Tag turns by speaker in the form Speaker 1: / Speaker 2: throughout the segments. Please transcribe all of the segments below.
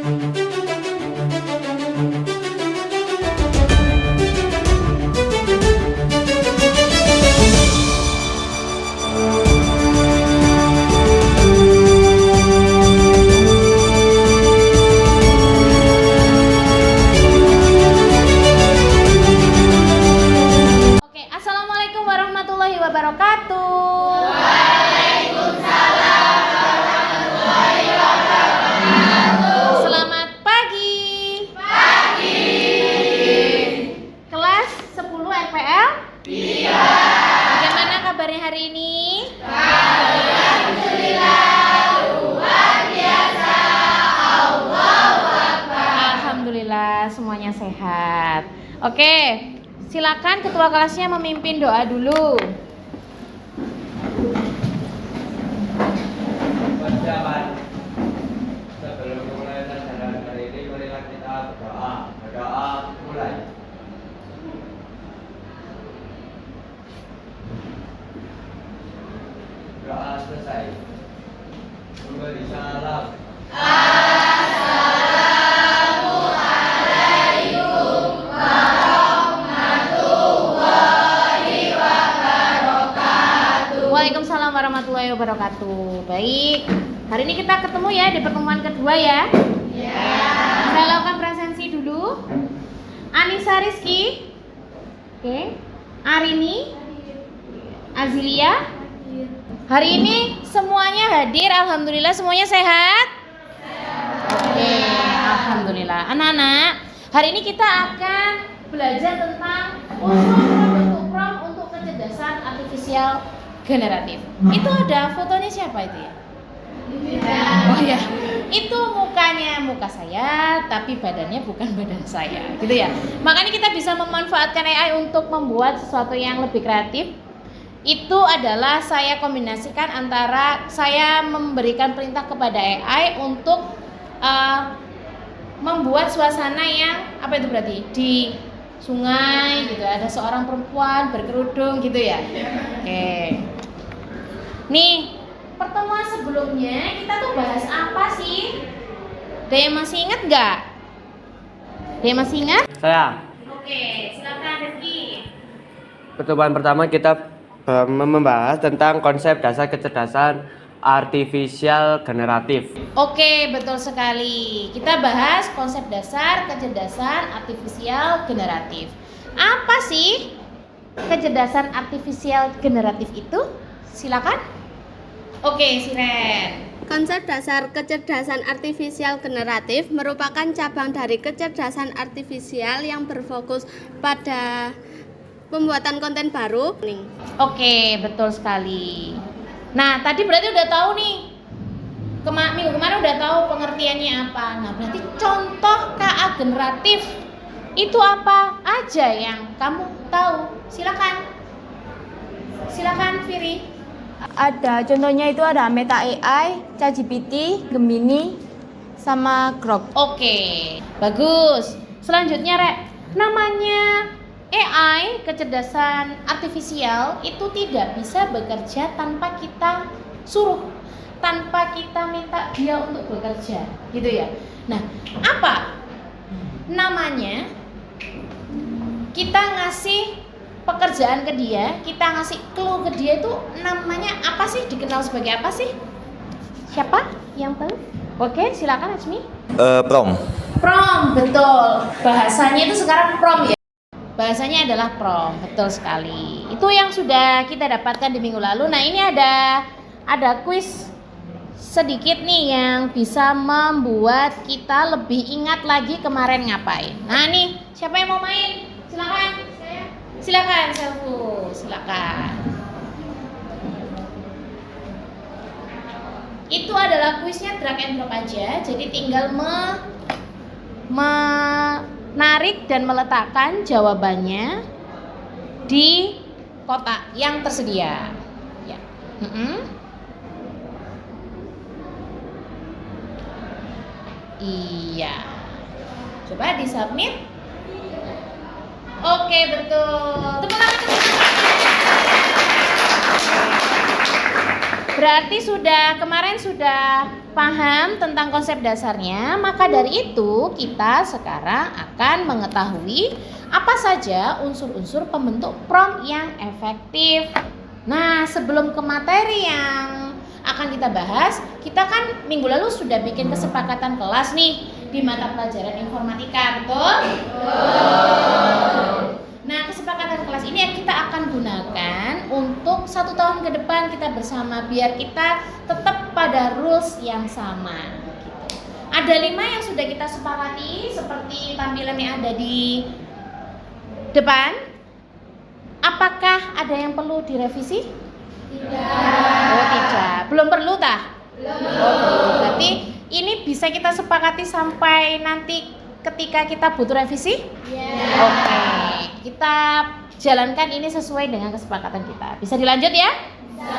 Speaker 1: Oke, Assalamualaikum warahmatullahi wabarakatuh. Selamat pagi. Kelas 10 RPL? Iya. Bagaimana kabarnya hari ini? Alhamdulillah semuanya sehat. Oke, silakan ketua kelasnya memimpin doa dulu.
Speaker 2: Persiapan. Sebelum mulai pelajaran hari ini, marilah kita berdoa. Berdoa mulai. Doa selesai. Memberi salam. Waalaikumsalam warahmatullahi wabarakatuh. Baik, hari ini kita ketemu ya di pertemuan kedua ya. Saya lakukan presensi dulu. Anissa Rizky, oke. Arini, Azilia. Hari ini semuanya hadir, alhamdulillah semuanya sehat. Oke, alhamdulillah. Anak-anak, hari ini kita akan belajar tentang usul bentuk prompt untuk kecerdasan artifisial generatif. Itu ada fotonya siapa itu ya? Oh ya, itu mukanya muka saya, tapi badannya bukan badan saya, gitu ya. Makanya kita bisa memanfaatkan AI untuk membuat sesuatu yang lebih kreatif. Itu adalah saya kombinasikan antara saya memberikan perintah kepada AI untuk membuat suasana yang apa itu berarti di sungai gitu, ada seorang perempuan berkerudung gitu ya. Oke. Nih, pertemuan sebelumnya kita tuh bahas apa sih? Ada yang masih ingat nggak? Ada yang masih ingat? Saya.
Speaker 1: Oke, silakan Rizky.
Speaker 2: Pertemuan pertama kita membahas tentang konsep dasar kecerdasan artifisial generatif.
Speaker 1: Oke, betul sekali. Kita bahas konsep dasar kecerdasan artifisial generatif. Apa sih kecerdasan artifisial generatif itu? Silakan. Oke, Siren.
Speaker 3: Konsep dasar kecerdasan artifisial generatif merupakan cabang dari kecerdasan artifisial yang berfokus pada pembuatan konten baru.
Speaker 1: Oke, betul sekali. Nah, tadi berarti udah tahu nih. Minggu kemarin udah tahu pengertiannya apa. Nah, berarti contoh KA generatif itu apa aja yang kamu tahu? Silakan. Silakan, Firi.
Speaker 4: Ada contohnya itu ada Meta AI, ChatGPT, Gemini, sama Grok.
Speaker 1: Oke, bagus. Selanjutnya, Rek, namanya AI, kecerdasan artifisial, itu tidak bisa bekerja tanpa kita suruh, tanpa kita minta dia untuk bekerja, gitu ya. Nah, apa namanya? Kita ngasih pekerjaan ke dia, kita ngasih clue ke dia, itu namanya apa sih? Dikenal sebagai apa sih? Siapa yang tahu? Oke, silakan Azmi.
Speaker 5: Prom.
Speaker 1: Prom, betul. Bahasanya itu sekarang prom ya. Bahasanya adalah prom, betul sekali. Itu yang sudah kita dapatkan di minggu lalu. Nah, ini ada kuis sedikit nih yang bisa membuat kita lebih ingat lagi kemarin ngapain. Nah, nih, siapa yang mau main? Silakan. Silakan, Selfu. Silakan. Itu adalah kuisnya drag and drop aja. Jadi tinggal menarik dan meletakkan jawabannya di kotak yang tersedia. Ya. Iya. Coba di-submit. Oke, betul. Tepuk tangan. Berarti kemarin sudah paham tentang konsep dasarnya, maka dari itu kita sekarang akan mengetahui apa saja unsur-unsur pembentuk prompt yang efektif. Nah, sebelum ke materi yang akan kita bahas, kita kan minggu lalu sudah bikin kesepakatan kelas nih di mata pelajaran informatika, betul? Nah, kesepakatan kelas ini yang kita akan gunakan untuk 1 tahun ke depan kita bersama, biar kita tetap pada rules yang sama gitu. Ada 5 yang sudah kita sepakati seperti tampilan yang ada di depan. Apakah ada yang perlu direvisi? Tidak. Oh, tidak. Belum perlu tah? Belum. Oh, berarti ini bisa kita sepakati sampai nanti ketika kita butuh revisi? Yeah. Oke. Kita jalankan ini sesuai dengan kesepakatan kita. Bisa dilanjut ya? Bisa.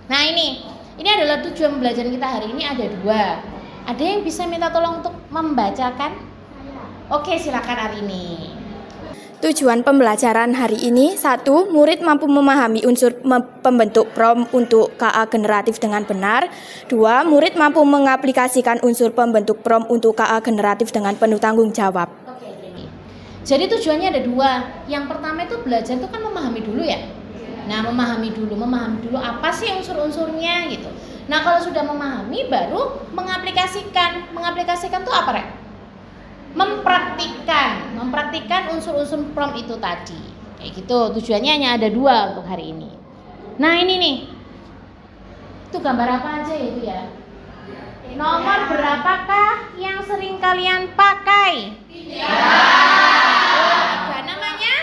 Speaker 1: Nah, ini adalah tujuan pembelajaran kita hari ini, ada 2. Ada yang bisa minta tolong untuk membacakan? Oke, silakan Arini.
Speaker 4: Tujuan pembelajaran hari ini: 1. Murid mampu memahami unsur pembentuk prompt untuk KA generatif dengan benar. 2. Murid mampu mengaplikasikan unsur pembentuk prompt untuk KA generatif dengan penuh tanggung jawab.
Speaker 1: Oke, jadi tujuannya ada 2. Yang pertama itu belajar itu kan memahami dulu ya. Nah, memahami dulu apa sih unsur-unsurnya gitu. Nah, kalau sudah memahami baru mengaplikasikan. Mengaplikasikan itu apa, Rek? Mempraktikkan unsur-unsur prompt itu tadi. Kayak gitu. Tujuannya hanya ada 2 untuk hari ini. Nah, ini nih. Itu gambar apa aja itu ya? Nomor berapakah yang sering kalian pakai? 3. Namanya?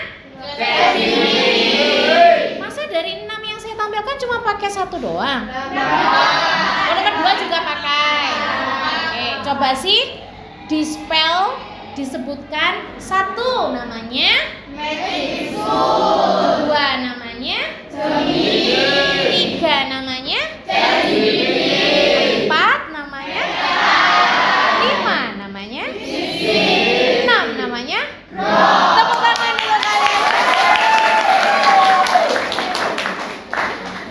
Speaker 1: Masa dari 6 yang saya tampilkan cuma pakai 1 doang? Nomor 2 juga pakai. Oke, coba sih dispel, disebutkan. 1 namanya magnitude, 2 namanya jemini, 3 namanya jemini, 4 namanya 5 namanya 6 namanya. Tepuk tangan dulu kalian.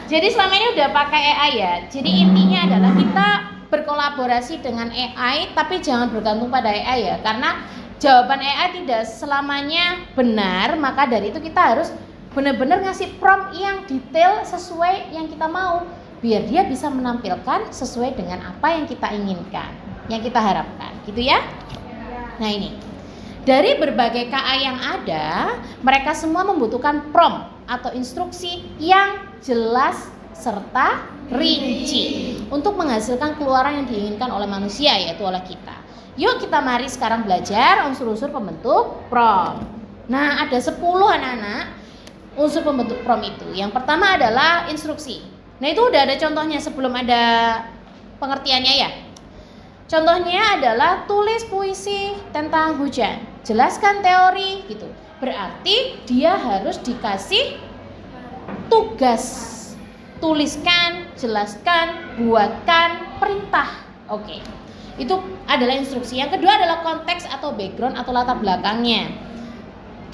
Speaker 1: Jadi selama ini udah pakai AI ya. Jadi intinya adalah kita berkolaborasi dengan AI, tapi jangan bergantung pada AI ya, karena jawaban AI tidak selamanya benar. Maka dari itu kita harus benar-benar ngasih prompt yang detail sesuai yang kita mau, biar dia bisa menampilkan sesuai dengan apa yang kita inginkan, yang kita harapkan, gitu ya. Nah, ini dari berbagai KA yang ada, mereka semua membutuhkan prompt atau instruksi yang jelas serta rinci untuk menghasilkan keluaran yang diinginkan oleh manusia, yaitu oleh kita. Yuk kita mari sekarang belajar unsur-unsur pembentuk prompt. Nah, ada 10 anak-anak unsur pembentuk prompt itu. Yang pertama adalah instruksi. Nah, itu udah ada contohnya sebelum ada pengertiannya ya. Contohnya adalah tulis puisi tentang hujan, jelaskan teori gitu. Berarti dia harus dikasih tugas. Tuliskan, jelaskan, buatkan, perintah. Oke. Itu adalah instruksi. Yang kedua adalah konteks atau background atau latar belakangnya.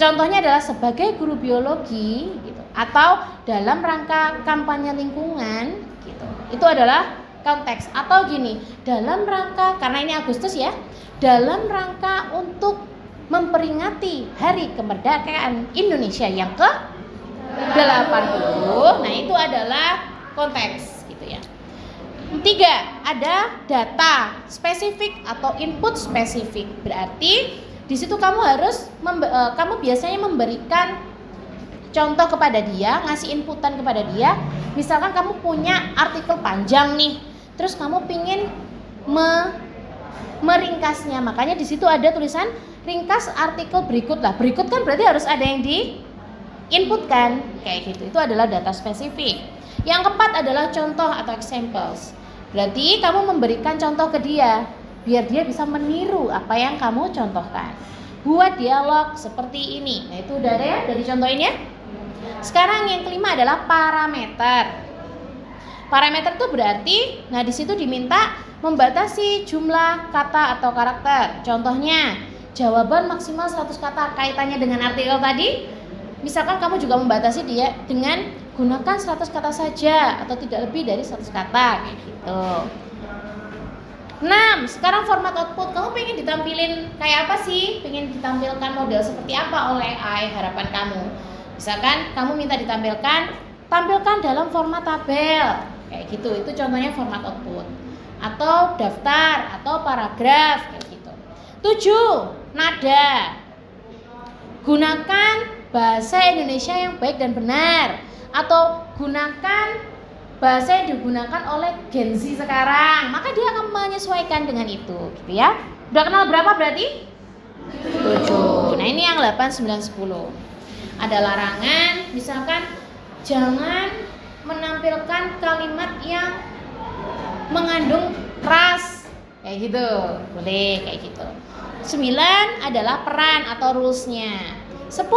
Speaker 1: Contohnya adalah sebagai guru biologi gitu, atau dalam rangka kampanye lingkungan gitu. Itu adalah konteks. Atau gini, dalam rangka, karena ini Agustus ya, dalam rangka untuk memperingati Hari Kemerdekaan Indonesia yang ke-80. Nah, itu adalah konteks gitu ya. 3, ada data spesifik atau input spesifik. Berarti di situ kamu harus kamu biasanya memberikan contoh kepada dia, ngasih inputan kepada dia. Misalkan kamu punya artikel panjang nih, terus kamu pingin meringkasnya, makanya di situ ada tulisan ringkas artikel berikut lah. Berikut kan berarti harus ada yang diinputkan kayak gitu. Itu adalah data spesifik. Yang keempat adalah contoh atau examples. Berarti kamu memberikan contoh ke dia biar dia bisa meniru apa yang kamu contohkan. Buat dialog seperti ini. Nah, itu udah ada ya dari contoh ini ya. Sekarang yang kelima adalah parameter. Parameter itu berarti, nah di situ diminta membatasi jumlah kata atau karakter. Contohnya, jawaban maksimal 100 kata kaitannya dengan artikel tadi. Misalkan kamu juga membatasi dia dengan gunakan 100 kata saja atau tidak lebih dari 100 kata kayak gitu. 6. Sekarang format output, kamu pengen ditampilin kayak apa sih? Pengen ditampilkan model seperti apa oleh AI, harapan kamu? Misalkan kamu minta tampilkan dalam format tabel, kayak gitu. Itu contohnya format output. Atau daftar, atau paragraf, kayak gitu. 7. Nada. Gunakan bahasa Indonesia yang baik dan benar, atau gunakan bahasa yang digunakan oleh Gen Z sekarang, maka dia akan menyesuaikan dengan itu, gitu ya. Udah kenal berapa berarti? 7. Nah ini yang 8, 9, 10. Ada larangan, misalkan jangan menampilkan kalimat yang mengandung ras, kayak gitu, boleh kayak gitu. 9 adalah peran atau rules-nya. 10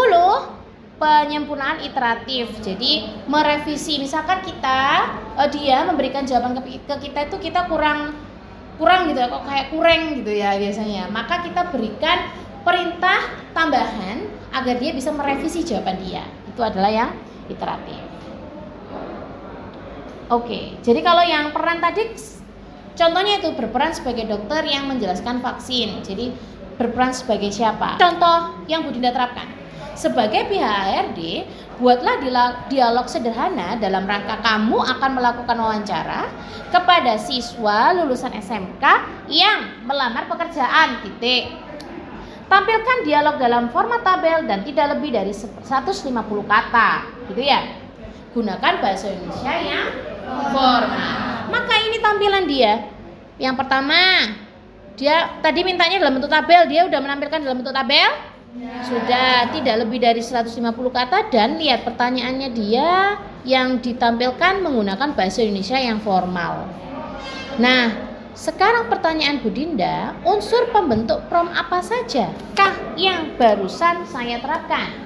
Speaker 1: penyempurnaan iteratif. Jadi merevisi, misalkan dia memberikan jawaban ke kita itu kita kurang gitu ya, kok kayak kurang gitu ya biasanya. Maka kita berikan perintah tambahan agar dia bisa merevisi jawaban dia. Itu adalah yang iteratif. Oke, jadi kalau yang peran tadi contohnya itu berperan sebagai dokter yang menjelaskan vaksin. Jadi berperan sebagai siapa? Contoh yang Bu Dinda terapkan. Sebagai pihak HRD, buatlah dialog sederhana dalam rangka kamu akan melakukan wawancara kepada siswa lulusan SMK yang melamar pekerjaan. Tampilkan dialog dalam format tabel dan tidak lebih dari 150 kata, gitu ya. Gunakan bahasa Indonesia yang formal. Maka ini tampilan dia. Yang pertama, dia tadi mintanya dalam bentuk tabel, dia udah menampilkan dalam bentuk tabel. Sudah, tidak lebih dari 150 kata, dan lihat pertanyaannya dia yang ditampilkan menggunakan bahasa Indonesia yang formal. Nah, sekarang pertanyaan Bu Dinda, unsur pembentuk prompt apa saja kah yang barusan saya terapkan?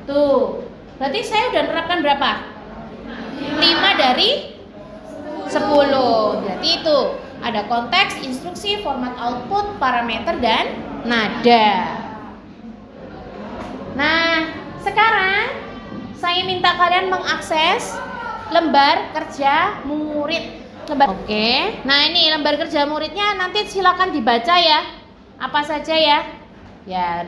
Speaker 1: Tuh, berarti saya udah terapkan berapa? 5 dari 10. Berarti itu ada konteks, instruksi, format output, parameter, dan nada. Nah, sekarang saya minta kalian mengakses lembar kerja murid. Oke. Nah, ini lembar kerja muridnya nanti silakan dibaca ya. Apa saja ya? Ya,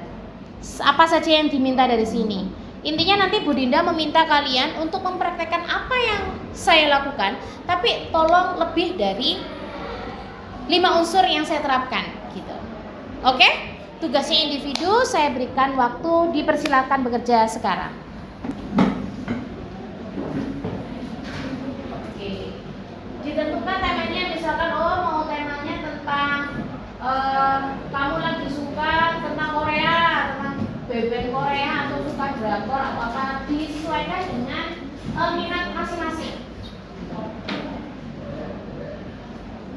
Speaker 1: apa saja yang diminta dari sini. Intinya nanti Bu Dinda meminta kalian untuk mempraktekkan apa yang saya lakukan, tapi tolong lebih dari 5 unsur yang saya terapkan gitu. Oke? Tugasnya individu, saya berikan waktu, dipersilakan bekerja sekarang. Oke. Ditentukan temanya, misalkan mau temanya tentang kamu lagi suka tentang Korea, tentang band Korea, atau suka drakor atau apa, disesuaikan dengan minat masing-masing.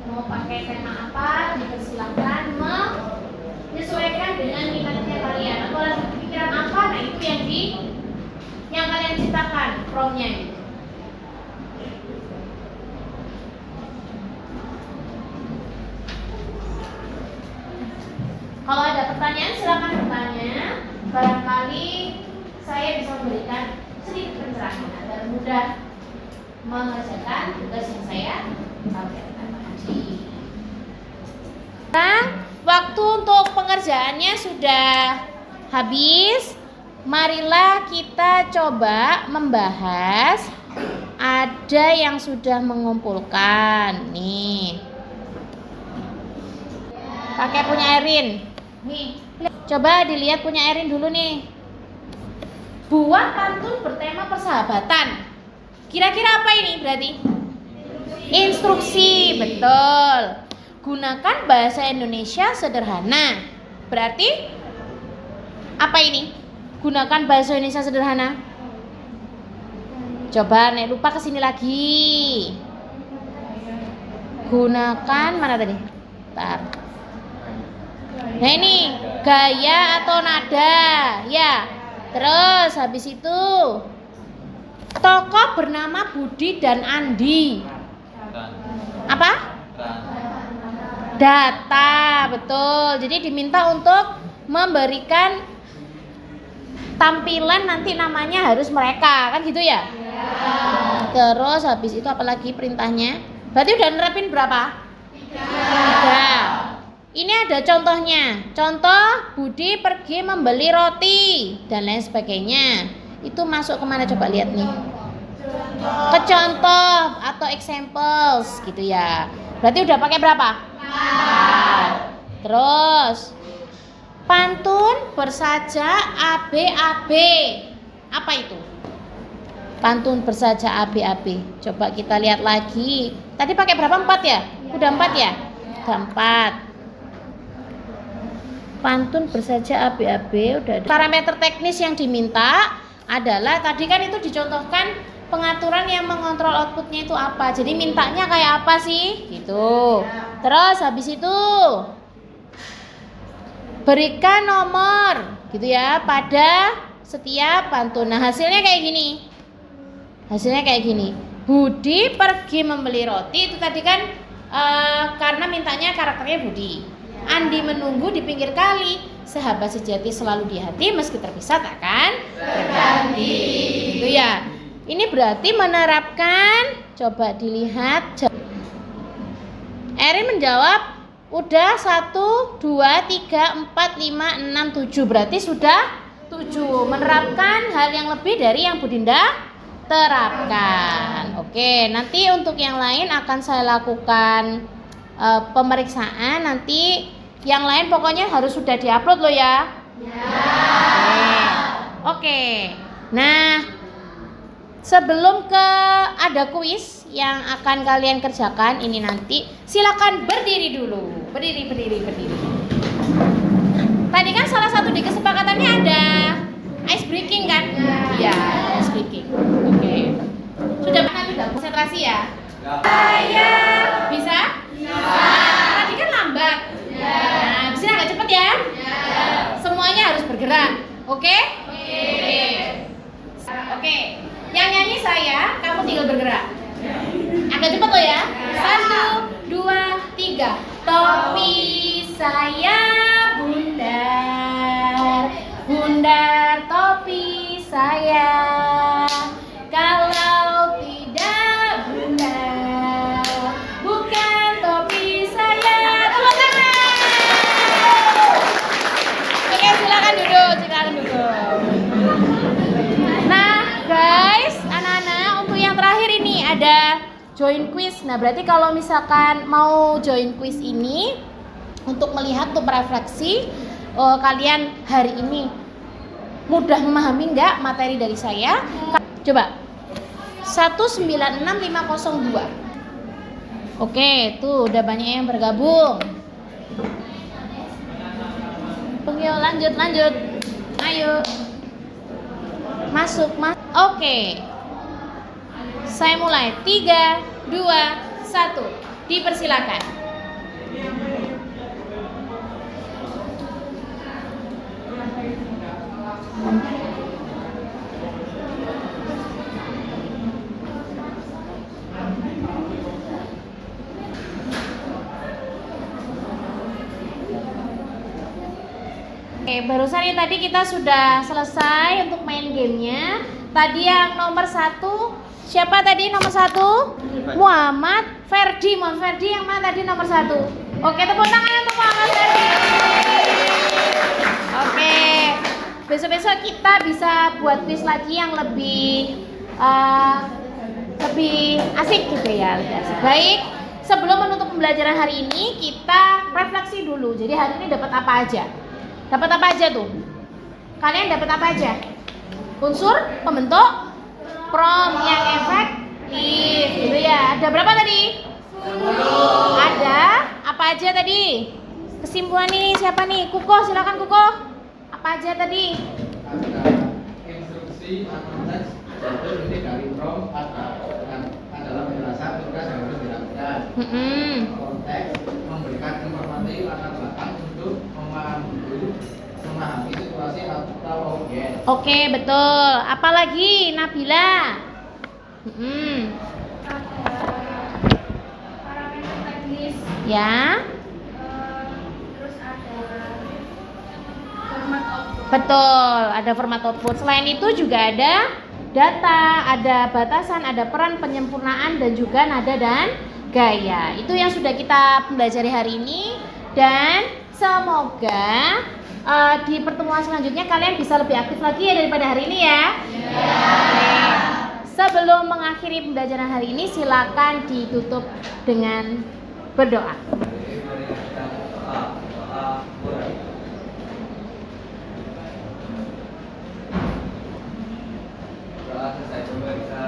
Speaker 1: Mau pakai tema apa, dipersilakan menyesuaikan dengan minatnya kalian, atau lagi pikiran apa, nah itu yang kalian ciptakan prompt-nya gitu. Kalau ada pertanyaan silakan bertanya, barangkali saya bisa memberikan sedikit pencerahan agar mudah mengerjakan tugas yang saya sampaikan tadi. Sekarang waktu untuk pengerjaannya sudah habis. Marilah kita coba membahas. Ada yang sudah mengumpulkan nih. Pakai punya Erin. Nih, coba dilihat punya Erin dulu nih. Buat pantun bertema persahabatan. Kira-kira apa ini berarti? Instruksi, betul. Gunakan bahasa Indonesia sederhana. Berarti apa ini? Gunakan bahasa Indonesia sederhana. Coba nek lupa kesini lagi. Gunakan mana tadi? Bentar. Nah ini gaya atau nada, ya. Terus habis itu tokoh bernama Budi dan Andi. Apa? Data, betul. Jadi diminta untuk memberikan tampilan nanti namanya harus mereka, kan gitu ya? Terus habis itu apalagi perintahnya? Berarti udah nerapin berapa? Tiga. Ini ada contohnya. Contoh, Budi pergi membeli roti dan lain sebagainya. Itu masuk kemana coba lihat nih. Ke contoh atau examples gitu ya. Berarti udah pakai berapa? 4. Terus pantun bersaja AB-AB. Apa itu? Pantun bersaja AB-AB. Coba kita lihat lagi. Tadi pakai berapa? 4 ya? Udah 4 ya? Udah 4. Pantun bersaja AB-AB udah ada. Parameter teknis yang diminta adalah tadi kan itu dicontohkan pengaturan yang mengontrol outputnya itu apa. Jadi mintanya kayak apa sih? Gitu. Terus habis itu berikan nomor gitu ya pada setiap pantun. Nah, hasilnya kayak gini. Budi pergi membeli roti itu tadi kan karena mintanya karakternya Budi. Andi menunggu di pinggir kali. Sahabat sejati selalu di hati meski terpisah takkan terganti. Gitu ya. Ini berarti menerapkan. Coba dilihat. Erin menjawab udah 1, 2, 3, 4, 5, 6, 7. Berarti sudah 7. Menerapkan hal yang lebih dari yang Budinda terapkan. Oke, nanti untuk yang lain akan saya lakukan pemeriksaan. Nanti yang lain pokoknya harus sudah diupload loh ya. Oke. Nah, sebelum ada kuis yang akan kalian kerjakan ini nanti, silakan berdiri dulu. Berdiri. Tadi kan salah satu di kesepakatannya ada ice breaking kan? Iya, ice breaking. Oke. Sudah konsentrasi ya? Saya bisa? Tadi kan lambat. Nah, di sini agak cepet ya? Semuanya harus bergerak. Oke? Oke. Yang nyanyi saya, kamu tinggal bergerak. Agak cepet loh ya. 1, 2, 3. Topi saya bundar, bundar topi saya. Kalau tidak bundar, bukan topi saya. Tepuk tangan. Oke, silakan duduk. Nah, guys, anak-anak, untuk yang terakhir ini ada join quiz. Nah, berarti kalau misalkan mau join quiz ini untuk melihat, untuk berefleksi, kalian hari ini mudah memahami nggak materi dari saya? Coba 196502. Oke, tuh udah banyak yang bergabung. Yuk, lanjut. Ayo. Masuk. Oke. Saya mulai. 3, 2, 1. Dipersilakan. Oke, barusan ini tadi kita sudah selesai untuk main gamenya. Tadi yang nomor 1, siapa tadi nomor 1? Muhammad Ferdi. Yang mana tadi nomor 1? Oke, tepuk tangan untuk Muhammad Ferdi. Oke, besok-besok kita bisa buat quiz lagi yang lebih asik gitu ya, lebih asik. Baik, sebelum menutup pembelajaran hari ini kita refleksi dulu. Jadi hari ini dapat apa aja? Dapat apa aja tuh? Kalian dapat apa aja? Unsur pembentuk, prom yang efektif, gitu ya. Ada berapa tadi? 10. Ada apa aja tadi? Kesimpulan ini siapa nih? Kuko, silakan Kuko. Apa aja tadi?
Speaker 5: Ada instruksi teks, ini dari prom adalah penjelasan tugas yang harus dilakukan. Konteks memberikan informasi latar belakang untuk memahami situasi atau objek.
Speaker 1: Oke, betul. Apalagi Nabila?
Speaker 3: Parameter teknis.
Speaker 1: Ya.
Speaker 3: Terus ada format output.
Speaker 1: Betul, ada format output. Selain itu juga ada data, ada batasan, ada peran, penyempurnaan, dan juga nada dan gaya. Itu yang sudah kita pelajari hari ini, dan semoga di pertemuan selanjutnya kalian bisa lebih aktif lagi ya daripada hari ini ya. Oke. Sebelum mengakhiri pembelajaran hari ini, silakan ditutup dengan berdoa.
Speaker 5: Doa selesai, coba bisa